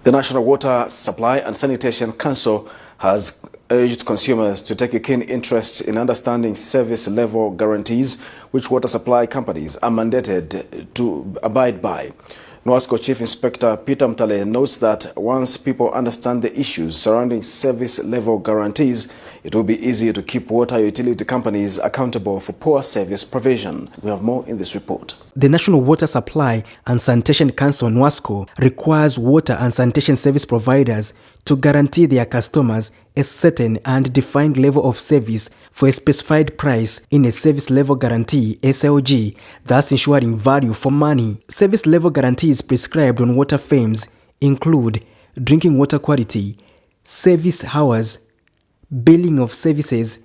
The National Water Supply and Sanitation Council has urged consumers to take a keen interest in understanding service level guarantees which water supply companies are mandated to abide by. NWASCO Chief Inspector Peter Mutale notes that once people understand the issues surrounding service level guarantees, it will be easier to keep water utility companies accountable for poor service provision. We have more in this report. The National Water Supply and Sanitation Council, NWASCO, requires water and sanitation service providers to guarantee their customers a certain and defined level of service for a specified price in a service level guarantee SLG, thus ensuring value for money. Service level guarantees prescribed on water firms include drinking water quality, service hours, billing of services,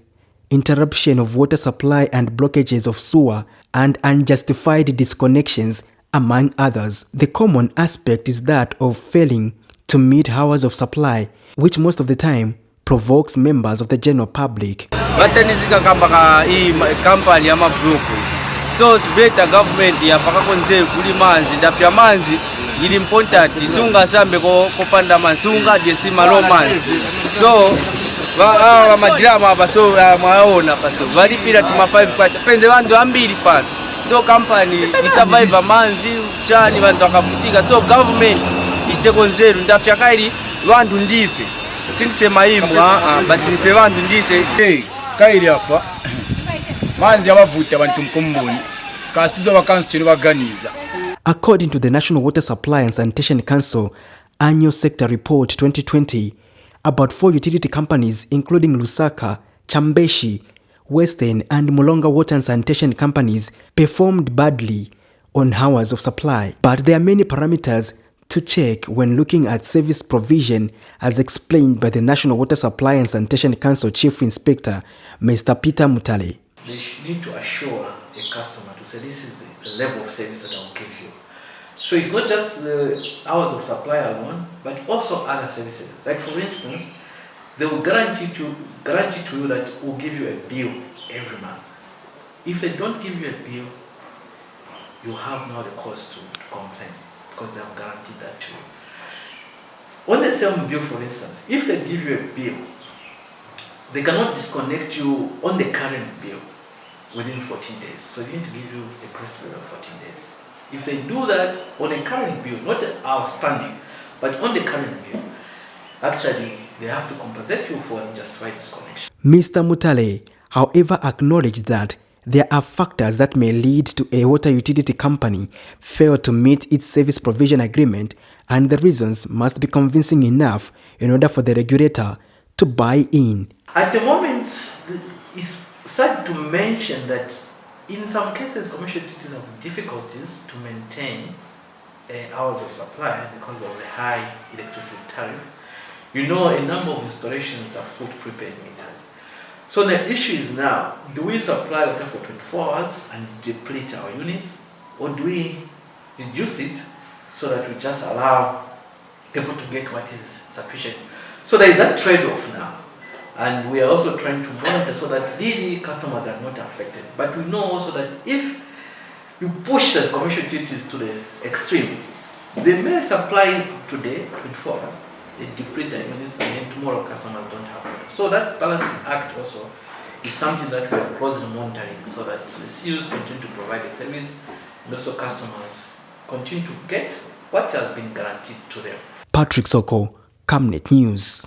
interruption of water supply and blockages of sewer, and unjustified disconnections, among others. The common aspect is that of failing to meet hours of supply, which most of the time provokes members of the general public. Vatanizika kamba company ama group. So it's better government yapaka konze kuli manzi ndafya manzi ili important sunga sambe kopanda mansunga desima low manzi. So va madrama baso mwaona baso valipira tuma 5 kwata penze vandu ambili pana. So company survive manzi chani vandu akafutika. So government istekonzeru ndafya kaili vandu ndife. Sinisema imwa but ife vandu ndise kaili hapa manzi abavuta abantu mkomboni kasizo vakansi baganiza. According to the National Water Supply and Sanitation Council Annual Sector Report 2020, about 4 utility companies including Lusaka, Chambeshi, Western and Mulonga Water and Sanitation companies performed badly on hours of supply. But there are many parameters to check when looking at service provision, as explained by the National Water Supply and Sanitation Council Chief Inspector, Mr. Peter Mutale. They need to assure a customer to say this is the level of service that I will give you. So it's not just the hours of supply alone, but also other services. Like for instance, they will guarantee to you that we'll give you a bill every month. If they don't give you a bill, you have now the cause to complain, because they have guaranteed that to you. On the same bill, for instance, if they give you a bill, they cannot disconnect you on the current bill within 14 days. So they need to give you a grace period of 14 days. If they do that on a current bill, not outstanding, but on the current bill, actually they have to compensate you for unjustified disconnection. Mr. Mutale, however, acknowledged that there are factors that may lead to a water utility company fail to meet its service provision agreement, and the reasons must be convincing enough in order for the regulator to buy in. At the moment, it's sad to mention that in some cases, commercial utilities have difficulties to maintain hours of supply because of the high electricity tariff. You know, a number of installations have put prepaid meters. So the issue is now, do we supply water for 24 hours and deplete our units, or do we reduce it so that we just allow people to get what is sufficient? So there is that trade-off now. And we are also trying to monitor so that really customers are not affected. But we know also that if you push the commercial utilities to the extreme, they may supply today 24 hours, they deplete their units, and then tomorrow customers don't have water. So that balancing act also is something that we are closely monitoring so that the CUs continue to provide the service and also customers continue to get what has been guaranteed to them. Patrick Soko, Camnet News.